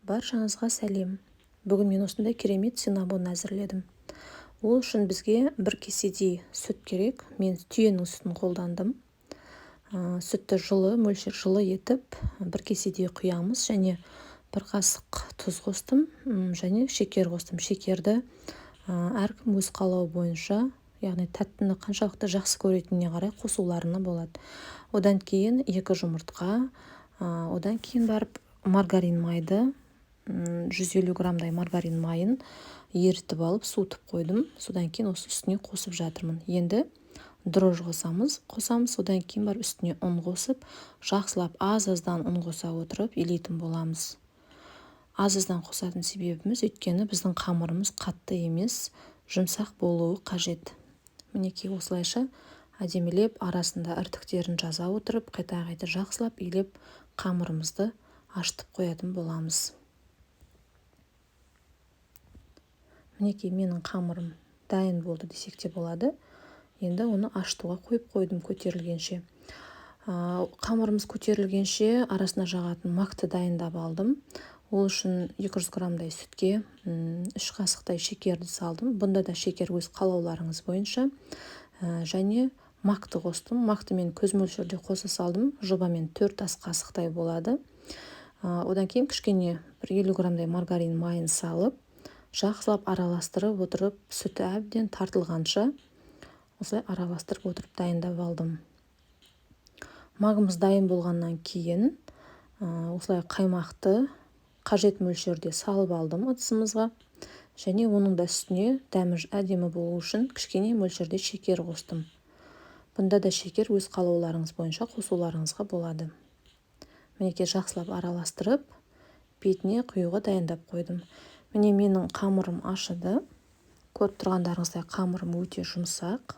Баршаңызға сәлем. Бүгін мен осындай керемет синнабон әзірледім. Ол үшін бізге бір кеседей сүт керек. Мен түйенің сүтін қолдандым. Сүтті мөлшер жылы етіп, бір кеседей құямыз және бір қасық тұз қостым және шекер қостым. Шекерді әркім өз қалауы бойынша, яғни тәттіні қаншалықты жақсы көретініне қарай қосуларына болады. Одан кейін 2 жұмыртқа, одан кейін барып маргарин майды, 150 грамдай маргарин майын ерітіп алып суытып қойдым. Содан кейін осы үстіне қосып жатырмын. Енді дрожж қосамыз. Одан кейін бар үстіне ұн қосып, жақсылап аз-аздан ұн қоса отырып илейтін боламыз. Аз-аздан қосатын себебіміз, өйткені біздің қамырымыз қатты емес, жұмсақ болуы қажет. Мінекей осылайша әдемілеп арасында іртіктерін жаза отырып, қайта-қайта жақсылап илеп қамырымызды ашытып қоятын боламыз. Мінекей менің қамырым дайын болды десек те болады. Енді оны ашытуға қойып қойдым көтерілгенше. Қамырымыз көтерілгенше арасына жағатын макты дайындап алдым. Ол үшін 200 грамдай сүтке 3 қасықтай шекерді салдым. Бұнда да шекер өз қалауларыңыз бойынша. Және макты қостым. Макты мен көз мөлшерде қоса салдым. Жобамен 4 ас қасықтай болады. Одан кейін кішкене 50 грамдай маргарин майын салып, жақсылап араластырып отырып, сүті әбден тартылғанша осылай араластырып отырып дайындап алдым. Магымыз дайын болғаннан кейін осылай қаймақты қажет мөлшерде салып алдым ыдысымызға. Және оның да үстіне дәмі әдемі болу үшін кішкене мөлшерде шекер қостым. Бұнда да шекер өз қалауларыңыз бойынша қосуларыңызға болады. Мінекей жақсылап араластырып, бетіне құюға дайындап қойдым. Міне менің қамырым ашыды. Көріп тұрғандарыңыздай қамырым өте жұмсақ.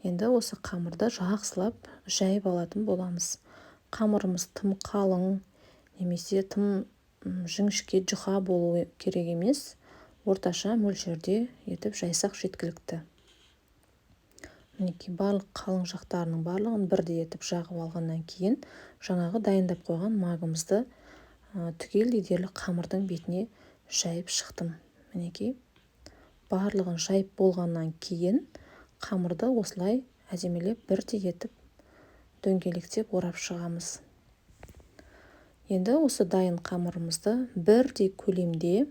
Енді осы қамырды жақсылап жайып алатын боламыз. Қамырымыз тым қалың, немесе тым жіңішке жұқа болуы керек емес. Орташа мөлшерде етіп жайсақ жеткілікті. Мінекей барлық қалың жақтарының барлығын бірдей етіп жағып алғаннан кейін, жаңағы дайындап қойған магымызды түгелдей дерлік қамырдың бетіне жайып шықтым. Мінекей барлығын жайып болғаннан кейін қамырды осылай әдемілеп бірдей етіп дөңгелектеп орап шығамыз. Енді осы дайын қамырымызды бірдей көлемде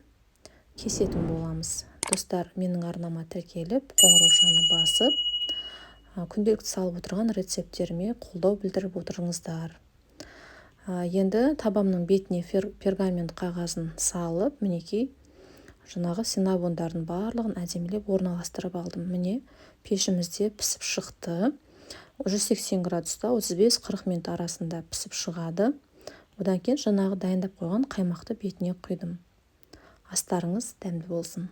кесетін боламыз. Достар, менің арнама тіркеліп, қоңыраушаны басып, күнделікті салып отырған рецепттеріме қолдау білдіріп отырыңыздар. Енді табамның бетіне пергамент қағазын салып, мінекей жаңағы синнабондардың барлығын әдемілеп орналастырып алдым. Міне пешімізде пісіп шықты. 180 градуста 35-40 минут арасында пісіп шығады. Одан кейін жаңағы дайындап қойған қаймақты бетіне құйдым. Астарыңыз дәмді болсын.